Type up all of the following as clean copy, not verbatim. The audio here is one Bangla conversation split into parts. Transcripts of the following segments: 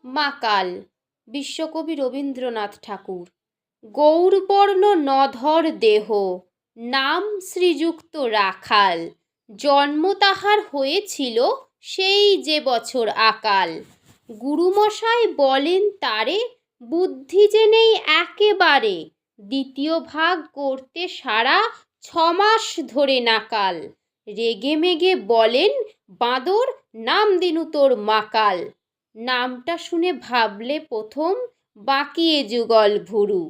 মাকাল, বিশ্বকবি রবীন্দ্রনাথ ঠাকুর। গৌরবর্ণ নধর দেহ, নাম শ্রীযুক্ত রাখাল। জন্ম তাহার হয়েছিল সেই যে বছর আকাল। গুরুমশাই বলেন তারে, বুদ্ধি যে নেই একেবারে। দ্বিতীয় ভাগ করতে সারা 6 মাস ধরে নাকাল। রেগে মেগে বলেন, বাঁদর নাম দিনু তোর মাকাল। নামটা শুনে ভাবলে প্রথম, বাঁকিয়ে যুগল ভুরু।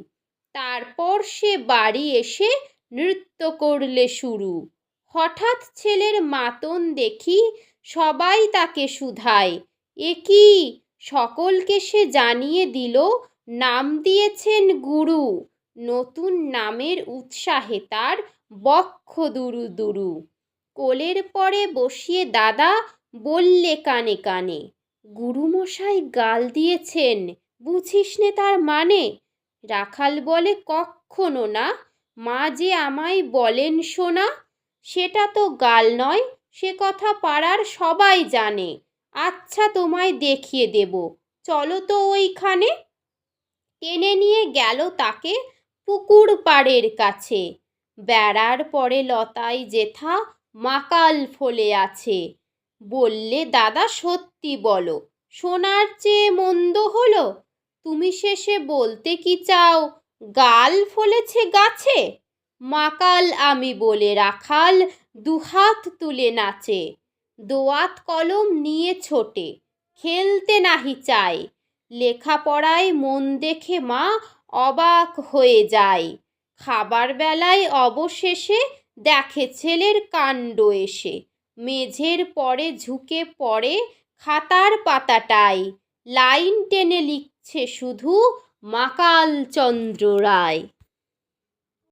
তারপর সে বাড়ি এসে নৃত্য করলে শুরু। হঠাৎ ছেলের মাতন দেখি সবাই তাকে শুধায়, এ কি, সকলকে সে জানিয়ে দিল নাম দিয়েছেন গুরু। নতুন নামের উৎসাহে তার বক্ষ দুরু দুরু। কোলের পরে বসিয়ে দাদা বললে কানে কানে, গুরুমশাই গাল দিয়েছেন, বুঝিস নে তার মানে। রাখাল বলে, কক্ষনো না, মা যে আমায় বলেন শোনা। সেটা তো গাল নয়, সে কথা পাড়ার সবাই জানে। আচ্ছা তোমায় দেখিয়ে দেব, চলো তো ওইখানে। টেনে নিয়ে গেল তাকে পুকুর পাড়ের কাছে। বেড়ার পরে লতায় যেথা মাকাল ফলে আছে। বললে, দাদা সত্যি বলো, শোনার চেয়ে মন্দ হলো? তুমি শেষে বলতে কি চাও, গাল ফলেছে গাছে? মাকাল আমি বলে রাখাল দুহাত তুলে নাচে। দোয়াত কলম নিয়ে ছোটে, খেলতে নাহি চায়। লেখাপড়ায় মন দেখে মা অবাক হয়ে যায়। খাবার বেলায় অবশেষে দেখে ছেলের কাণ্ড এসে। মেঝের পরে ঝুঁকে পড়ে খাতার পাতাটায়। লাইন টেনে লিখছে শুধু, মাকাল চন্দ্র রায়।